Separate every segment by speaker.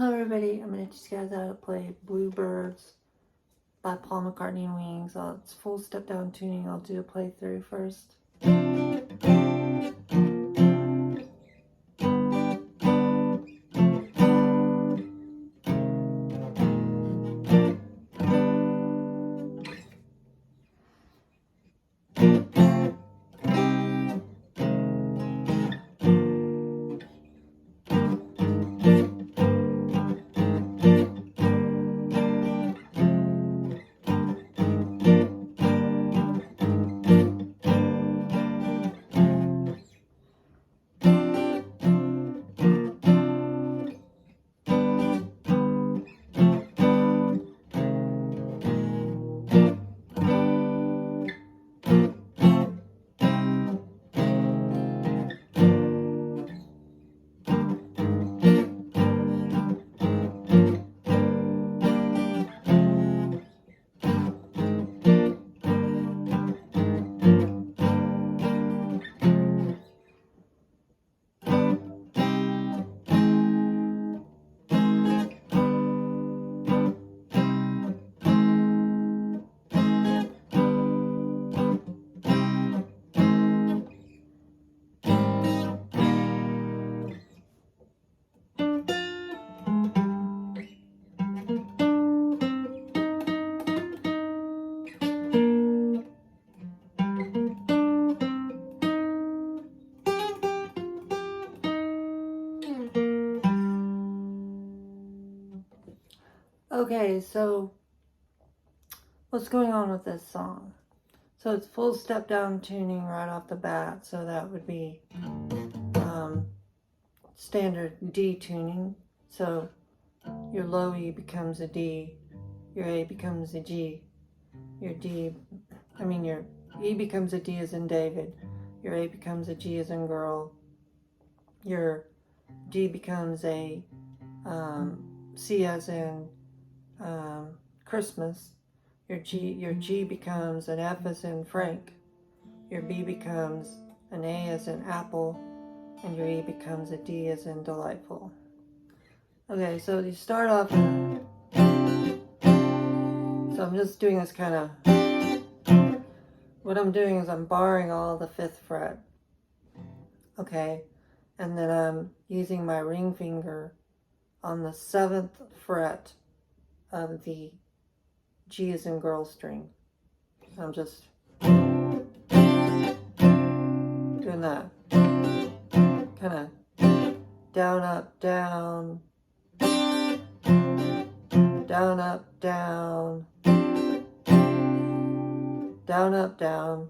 Speaker 1: Hello everybody, I'm going to teach you guys how to play Bluebirds by McCartney&Wings. It's full step down tuning. I'll do a playthrough first. Okay, so what's going on with this song? So it's full step down tuning right off the bat, so that would be standard D tuning. So your low E becomes a D, your A becomes a G, your E becomes a D as in David, your A becomes a G as in girl, your D becomes a C as in Christmas, your G becomes an F as in Frank, your B becomes an A as in apple, and your E becomes a D as in delightful. Okay, so you start off, so I'm just doing this kind of, what I'm doing is I'm barring all the 5th fret, okay, and then I'm using my ring finger on the 7th fret of the G as in girl string. I'm just doing that, kind of down, up, down, down, up, down, down, up, down.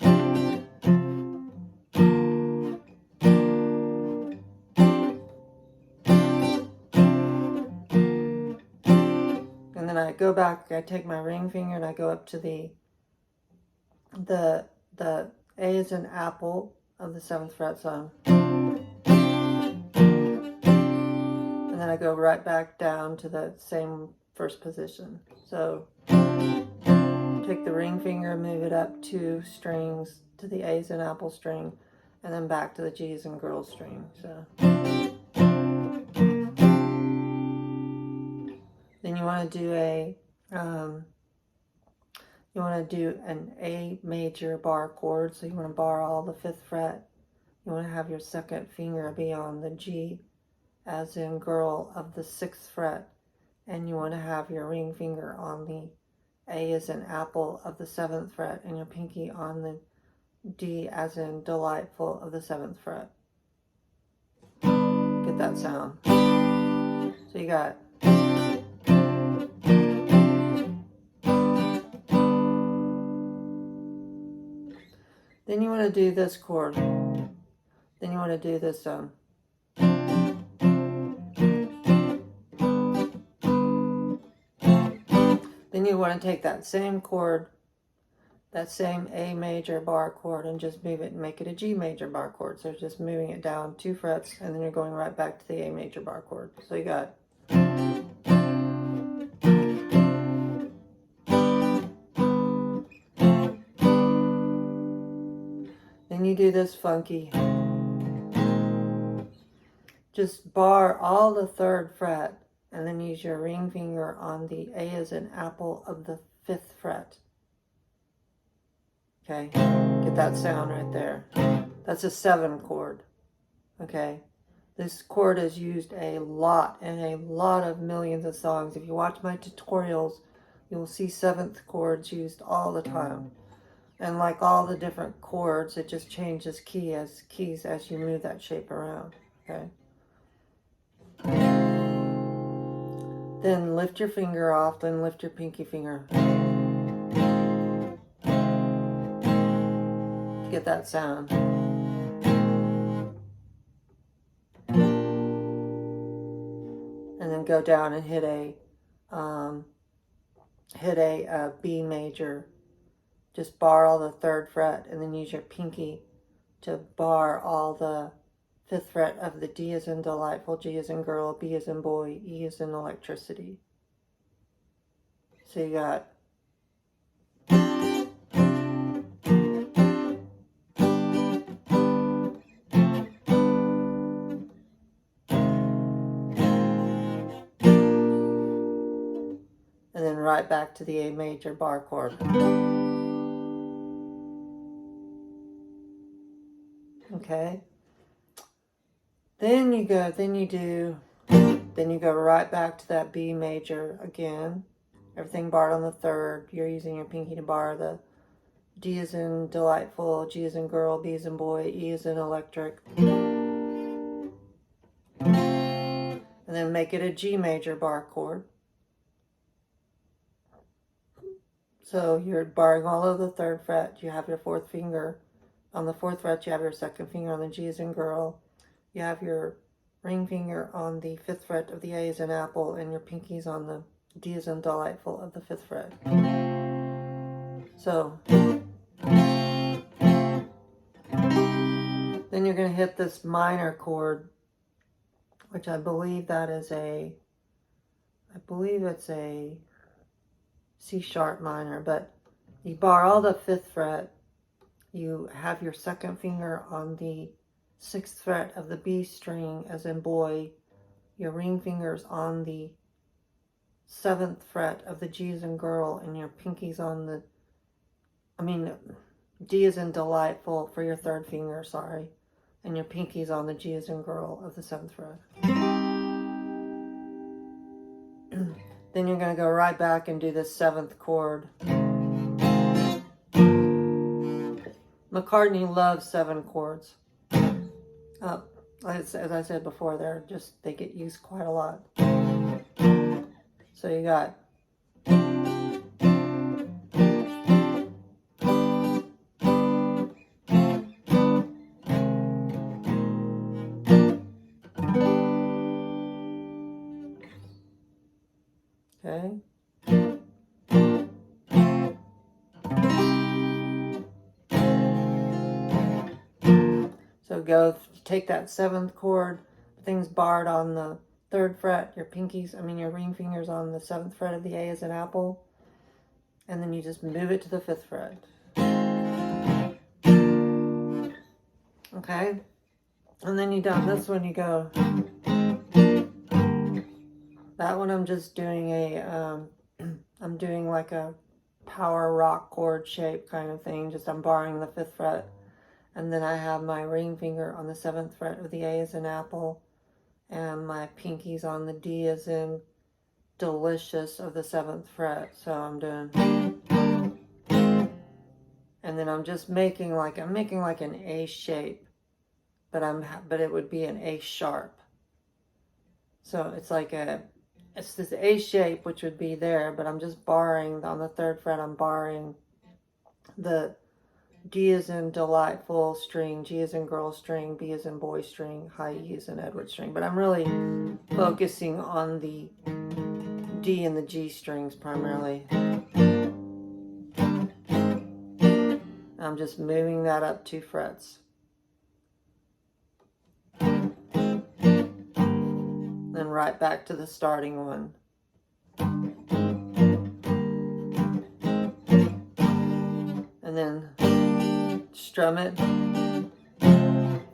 Speaker 1: And then I go back, I take my ring finger and I go up to the A as in apple of the 7th fret, so and then I go right back down to the same first position. So take the ring finger, move it up 2 strings to the A as in apple string, and then back to the G as in girl string. So then you want to do an A major bar chord. So you want to bar all the 5th fret. You want to have your 2nd finger be on the G as in girl of the 6th fret, and you want to have your ring finger on the A as in apple of the 7th fret, and your pinky on the D as in delightful of the 7th fret. Get that sound. So you got then you want to do this chord. Then you want to do this then you want to take that same chord, that same A major bar chord, and just move it and make it a G major bar chord. So just moving it down 2 frets, and then you're going right back to the A major bar chord. So you got then you do this funky, just bar all the 3rd fret and then use your ring finger on the A as in apple of the 5th fret. Okay, get that sound right there. That's a 7 chord. Okay, this chord is used a lot in a lot of millions of songs. If you watch my tutorials, you'll see 7th chords used all the time. And like all the different chords, it just changes keys as you move that shape around. Okay. Then lift your finger off, then lift your pinky finger. Get that sound. And then go down and hit a B major. Just bar all the 3rd fret, and then use your pinky to bar all the 5th fret of the D as in delightful, G as in girl, B as in boy, E as in electricity. So you got and then right back to the A major bar chord. Okay. Then you go right back to that B major again. Everything barred on the 3rd. You're using your pinky to bar the D as in delightful, G as in girl, B as in boy, E as in electric. And then make it a G major bar chord. So you're barring all of the 3rd fret. You have your 4th finger. On the 4th fret, you have your 2nd finger on the G as in girl. You have your ring finger on the 5th fret of the A as in apple, and your pinky's on the D as in delightful of the 5th fret. So then you're going to hit this minor chord, which I believe it's a C sharp minor, but you bar all the 5th fret. You have your 2nd finger on the 6th fret of the B string as in boy. Your ring finger's on the 7th fret of the G as in girl, and your pinky's on the, D as in delightful for your 3rd finger, sorry. And your pinky's on the G as in girl of the 7th fret. Then you're going to go right back and do the 7th chord. McCartney loves 7 chords. As I said before, they get used quite a lot. So you got okay. So take that 7th chord, things barred on the 3rd fret, your ring finger's on the 7th fret of the A as in apple, and then you just move it to the 5th fret. Okay? And then you done this one, you go. That one I'm just doing I'm doing like a power rock chord shape kind of thing, just I'm barring the 5th fret. And then I have my ring finger on the 7th fret of the A as in apple, and my pinky's on the D as in delicious of the 7th fret. So I'm doing, and then I'm just making like an A shape, but it would be an A sharp. So it's this A shape, which would be there, but I'm just barring on the 3rd fret. I'm barring the D as in delightful string, G as in girl string, B as in boy string, high E as in Edward string. But I'm really focusing on the D and the G strings primarily. I'm just moving that up 2 frets. Then right back to the starting one. And then strum it,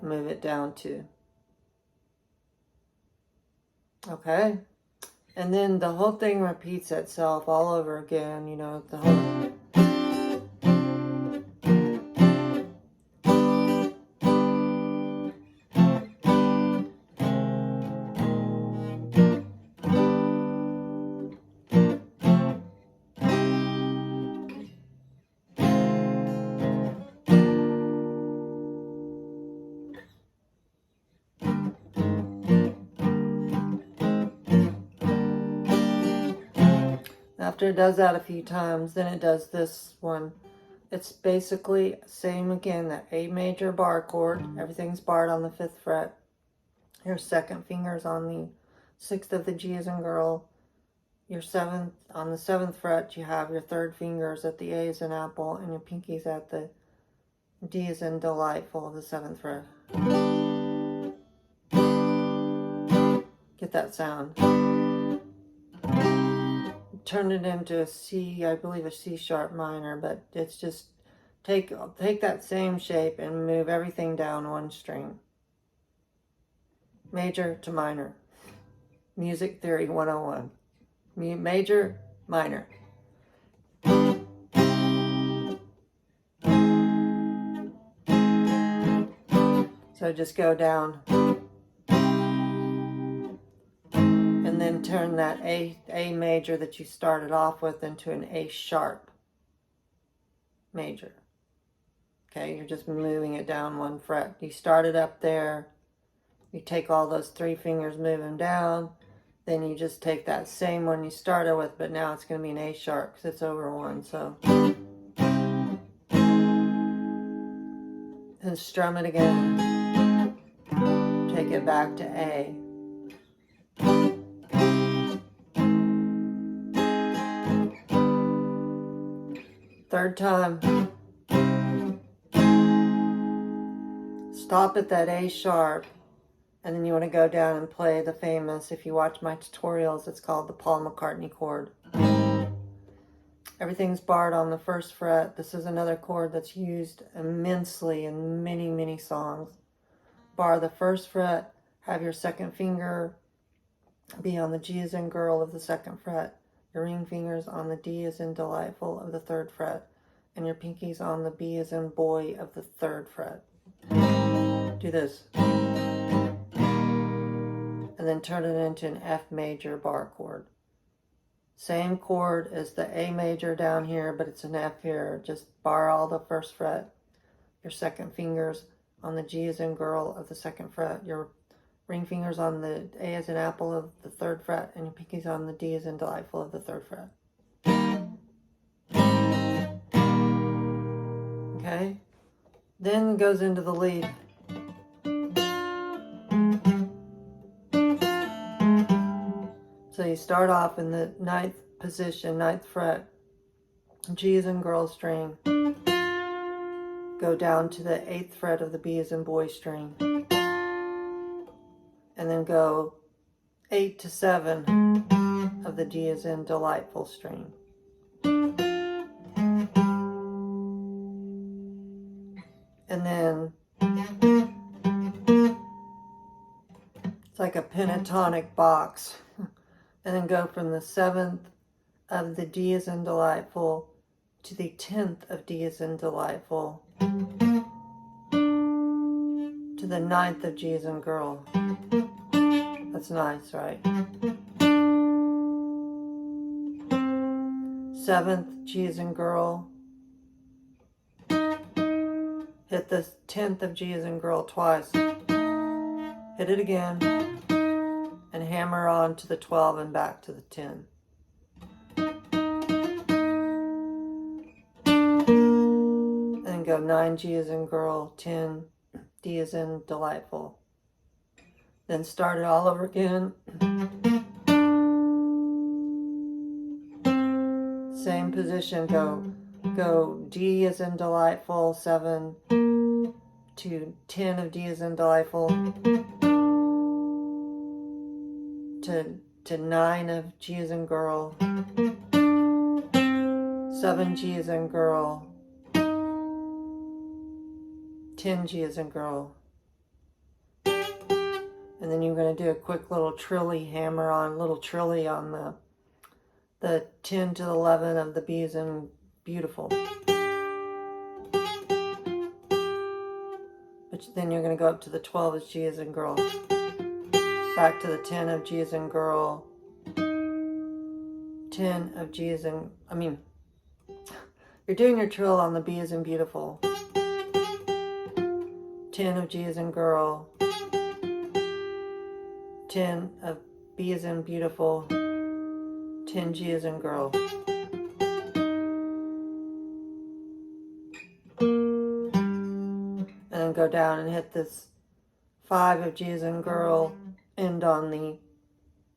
Speaker 1: move it down 2. Okay, And then the whole thing repeats itself all over again, you know, the whole... After it does that a few times, then it does this one. It's basically same again, that A major bar chord. Everything's barred on the 5th fret. Your second finger's on the 6th of the G as in girl. Your 7th, on the 7th fret, you have your 3rd fingers at the A as in apple, and your pinkies at the D as in delightful of the 7th fret. Get that sound. Turn it into a C, I believe a C sharp minor, but it's just take that same shape and move everything down one string. Major to minor. Music Theory 101. Major, minor. So just go down. And then turn that A major that you started off with into an A sharp major. Okay, you're just moving it down one fret. You started up there. You take all those 3 fingers, move them down. Then you just take that same one you started with, but now it's going to be an A sharp because it's over 1. So, and strum it again. Take it back to A. Third time. Stop at that A sharp, and then you want to go down and play the famous, if you watch my tutorials, it's called the Paul McCartney chord. Everything's barred on the 1st fret. This is another chord that's used immensely in many, many songs. Bar the 1st fret, have your 2nd finger be on the G as in girl of the 2nd fret. Your ring fingers on the D as in delightful of the 3rd fret, and your pinkies on the B as in boy of the 3rd fret. Do this. And then turn it into an F major bar chord. Same chord as the A major down here, but it's an F here. Just bar all the 1st fret. Your 2nd fingers on the G as in girl of the 2nd fret. Your ring fingers on the A as in apple of the 3rd fret, and your pinkies on the D as in delightful of the 3rd fret. Okay? Then it goes into the lead. So you start off in the 9th position, 9th fret, G as in girl string. Go down to the 8th fret of the B as in boy string. And then go 8 to 7 of the D as in delightful string. And then it's like a pentatonic box. And then go from the 7th of the D as in delightful to the 10th of D as in delightful to the 9th of G as in girl. That's nice, right? 7th G as in girl. Hit the 10th of G as in girl twice. Hit it again. And hammer on to the 12 and back to the 10. And then go 9 G as in girl, 10 D as in delightful. Then start it all over again. Same position, go D as in delightful, 7 to 10 of D as in delightful, to 9 of G as in girl, 7 G as in girl, 10 G as in girl, And then you're going to do a quick little trilly hammer on, little trilly on the 10 to 11 of the B's in Beautiful. But then you're going to go up to the 12 of G as in girl. Back to the 10 of G as in girl. 10 of G as in, you're doing your trill on the B as in Beautiful. 10 of G as in girl. 10 of B as in Beautiful. 10 G as in girl. And then go down and hit this 5 of G as in girl, end on the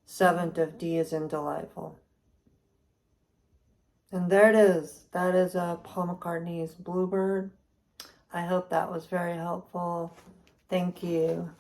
Speaker 1: 7th of D as in Delightful. And there it is. That is Paul McCartney's Bluebird. I hope that was very helpful. Thank you.